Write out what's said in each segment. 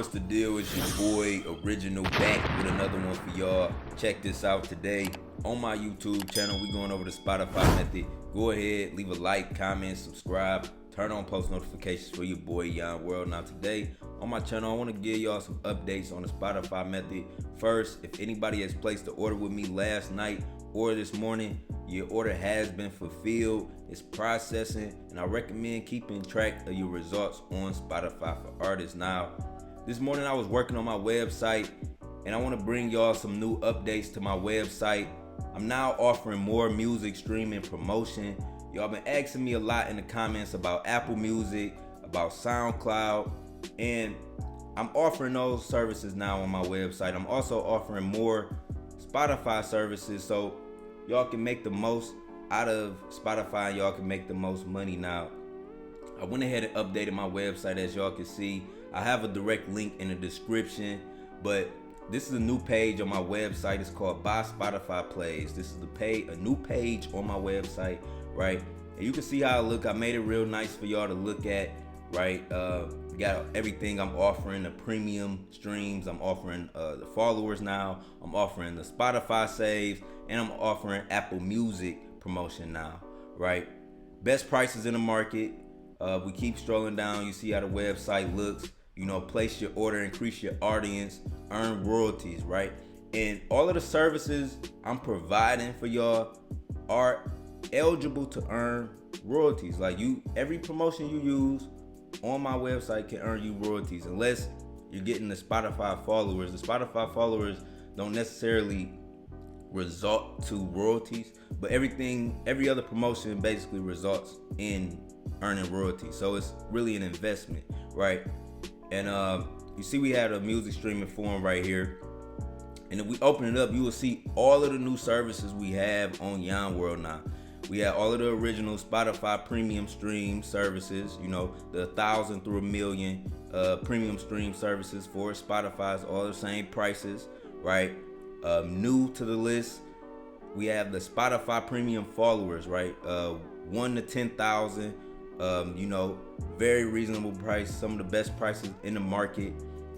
what's the deal? It's your boy Original back with another one for y'all. Check this out today on my YouTube channel. We going over the Spotify method. Go ahead, leave a like, comment, subscribe, turn on post notifications for your boy Yon World. Now today on my channel, I want to give y'all some updates on the Spotify method. First, if anybody has placed the order with me last night or this morning, your order has been fulfilled. It's processing, and I recommend keeping track of your results on Spotify for artists. Now, this morning I was working on my website, and I want to bring y'all some new updates to my website. I'm now offering more music streaming promotion. Y'all been asking me a lot in the comments about Apple Music, about SoundCloud, and I'm offering those services now on my website. I'm also offering more Spotify services, so y'all can make the most out of Spotify and y'all can make the most money. Now, I went ahead and updated my website. As y'all can see, I have a direct link in the description, but this is a new page on my website. It's called Buy Spotify Plays. This is a new page on my website, right? And you can see how I look. I made it real nice for y'all to look at, right? Got everything I'm offering, the premium streams. I'm offering the followers now. I'm offering the Spotify saves, and I'm offering Apple Music promotion now, right? Best prices in the market. We keep strolling down. You see how the website looks. You know, place your order, increase your audience, earn royalties, right? And all of the services I'm providing for y'all are eligible to earn royalties. Like every promotion you use on my website can earn you royalties, unless you're getting the Spotify followers. The Spotify followers don't necessarily result to royalties, but every other promotion basically results in earning royalties. So it's really an investment, right? And you see we have a music streaming form right here, and if we open it up, you will see all of the new services we have on Yon World now. We have all of the original Spotify premium stream services, you know, the 1,000 through 1 million premium stream services for Spotify's all the same prices, right? New to the list, we have the Spotify premium followers, right? 1 to 10,000, you know, very reasonable price, some of the best prices in the market,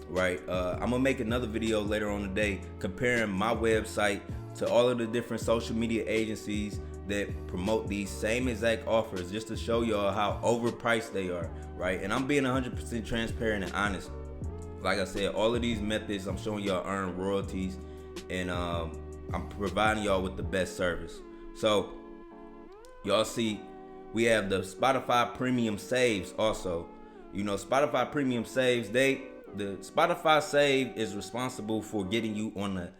right? I'm gonna make another video later on today comparing my website to all of the different social media agencies that promote these same exact offers, just to show y'all how overpriced they are, right? And I'm being 100% transparent and honest. Like I said, all of these methods I'm showing y'all earn royalties, and I'm providing y'all with the best service. So y'all see we have the Spotify premium saves also. You know, Spotify premium saves, the Spotify save is responsible for getting you on the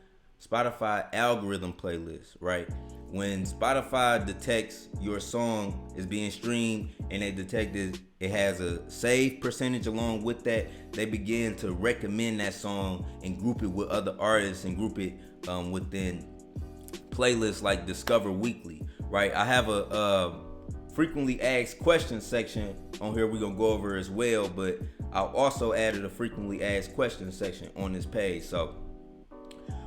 Spotify algorithm playlist, right? When Spotify detects your song is being streamed and they detect it has a save percentage along with that, they begin to recommend that song and group it with other artists and group it within playlists like Discover Weekly, right? I have a frequently asked questions section on here we're gonna go over as well, but I've also added a frequently asked questions section on this page. So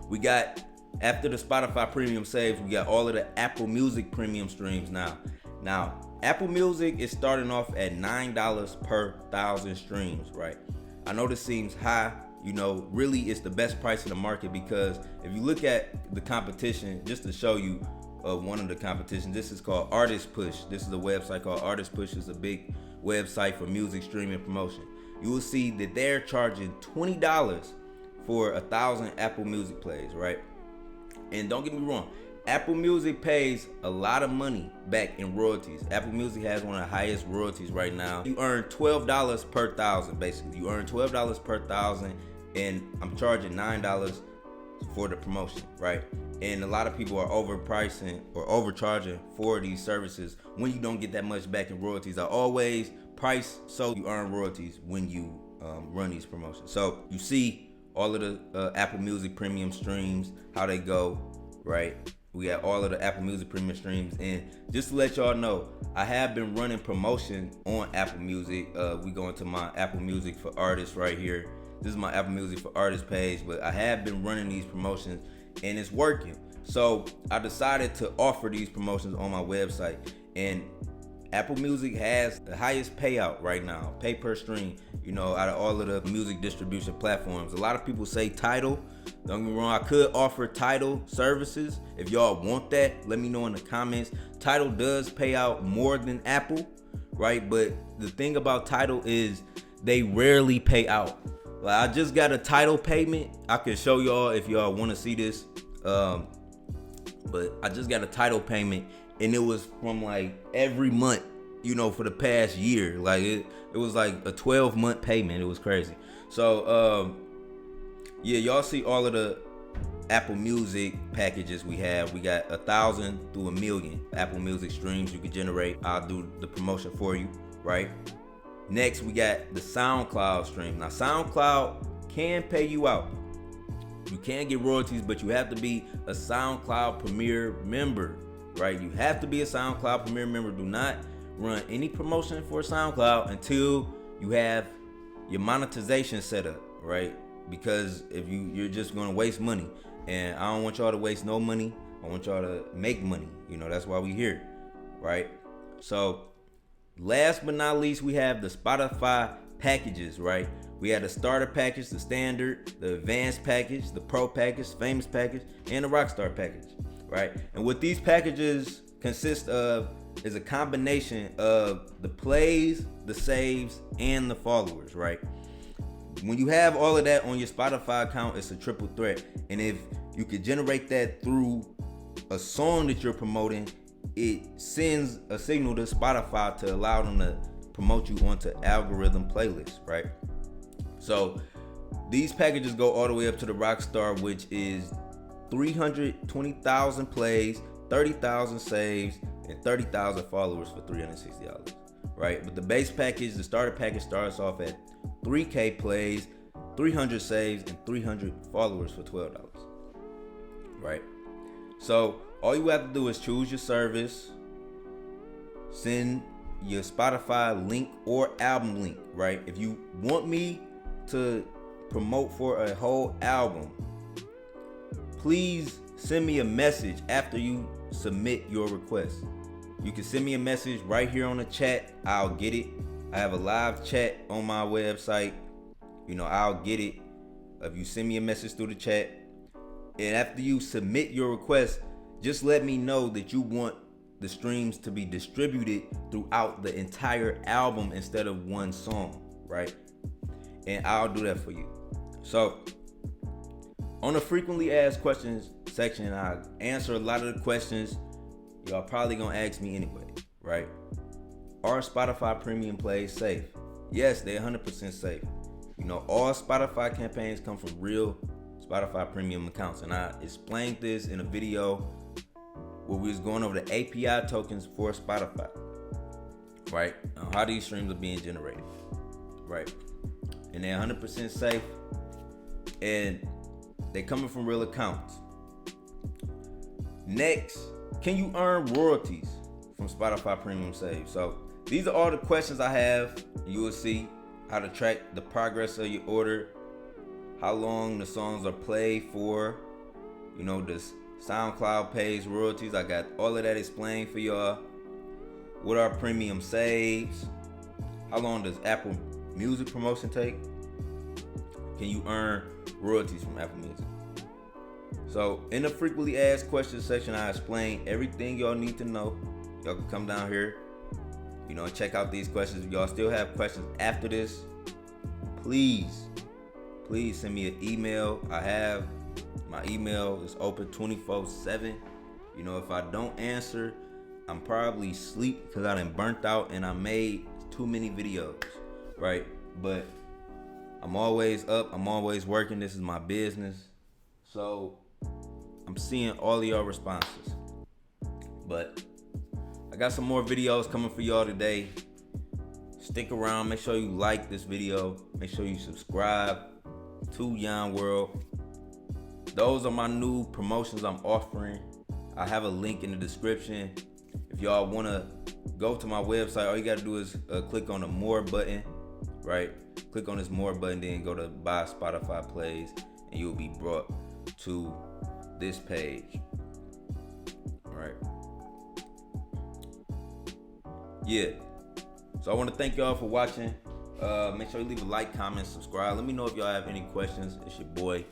we got, after the Spotify premium saves, we got all of the Apple Music premium streams now. Now, Apple Music is starting off at $9 per 1,000 streams, right? I know this seems high. You know, really it's the best price in the market, because if you look at the competition, just to show you one of the competitions, this is called Artist Push. This is a website called Artist Push. It's a big website for music streaming promotion. You will see that they're charging $20 for 1,000 Apple Music plays, right? And don't get me wrong, Apple Music pays a lot of money back in royalties. Apple Music has one of the highest royalties right now. You earn $12 per 1,000, basically. You earn $12 per 1,000, and I'm charging $9 for the promotion, right? And a lot of people are overpricing or overcharging for these services when you don't get that much back in royalties. I always price so you earn royalties when you run these promotions. So you see all of the Apple Music premium streams, how they go, right? We got all of the Apple Music premium streams. And just to let y'all know, I have been running promotion on Apple Music. We go into my Apple Music for Artists right here. This is my Apple Music for Artists page, but I have been running these promotions and it's working. So I decided to offer these promotions on my website. And Apple Music has the highest payout right now, pay per stream, out of all of the music distribution platforms. A lot of people say Tidal. Don't get me wrong, I could offer Tidal services. If y'all want that, let me know in the comments. Tidal does pay out more than Apple, right? But the thing about Tidal is they rarely pay out. Like, I just got a Tidal payment. I can show y'all if y'all want to see this. But I just got a Tidal payment, and it was from like every month, for the past year. Like it was like a 12-month payment. It was crazy. So yeah, y'all see all of the Apple Music packages we have. We got 1,000 through 1 million Apple Music streams you can generate. I'll do the promotion for you, right? Next, we got the SoundCloud stream. Now, SoundCloud can pay you out. You can get royalties, but you have to be a SoundCloud Premier member, right? You have to be a SoundCloud Premier member. Do not run any promotion for SoundCloud until you have your monetization set up, right? Because if you're just gonna waste money, and I don't want y'all to waste no money. I want y'all to make money. That's why we here, right? So last but not least, we have the Spotify packages, right? We have the starter package, the standard, the advanced package, the pro package, famous package, and the rockstar package, right? And what these packages consist of is a combination of the plays, the saves, and the followers, right? When you have all of that on your Spotify account, it's a triple threat. And if you could generate that through a song that you're promoting, it sends a signal to Spotify to allow them to promote you onto algorithm playlists, right? So these packages go all the way up to the Rockstar, which is 320,000 plays, 30,000 saves, and 30,000 followers for $360, right? But the base package, the starter package, starts off at 3K plays, 300 saves, and 300 followers for $12, right? So all you have to do is choose your service, send your Spotify link or album link, right? If you want me to promote for a whole album, please send me a message after you submit your request. You can send me a message right here on the chat. I'll get it. I have a live chat on my website. I'll get it if you send me a message through the chat. And after you submit your request, just let me know that you want the streams to be distributed throughout the entire album instead of one song, right? And I'll do that for you. So on the frequently asked questions section, I answer a lot of the questions y'all probably gonna ask me anyway, right? Are Spotify premium plays safe? Yes, they're 100% safe. All Spotify campaigns come from real Spotify premium accounts, and I explained this in a video where we was going over the API tokens for Spotify, right? How these streams are being generated, right? And they're 100% safe, and they're coming from real accounts. Next, can you earn royalties from Spotify Premium Save? So these are all the questions I have. You will see how to track the progress of your order, how long the songs are played for. This SoundCloud pays royalties. I got all of that explained for y'all. What are premium saves? How long does Apple Music promotion take? Can you earn royalties from Apple Music? So in the frequently asked questions section, I explain everything y'all need to know. Y'all can come down here, and check out these questions. If y'all still have questions after this, please send me an email. I have my email is open 24/7. If I don't answer, I'm probably asleep because I done burnt out and I made too many videos, right? But I'm always up. I'm always working. This is my business. So I'm seeing all of y'all responses. But I got some more videos coming for y'all today. Stick around. Make sure you like this video. Make sure you subscribe to Yon World. Those are my new promotions I'm offering. I have a link in the description. If y'all want to go to my website, all you got to do is click on the more button, right? Click on this more button, then go to buy Spotify plays, and you'll be brought to this page. All right. yeah. So I want to thank y'all for watching. Make sure you leave a like, comment, subscribe. Let me know if y'all have any questions. It's your boy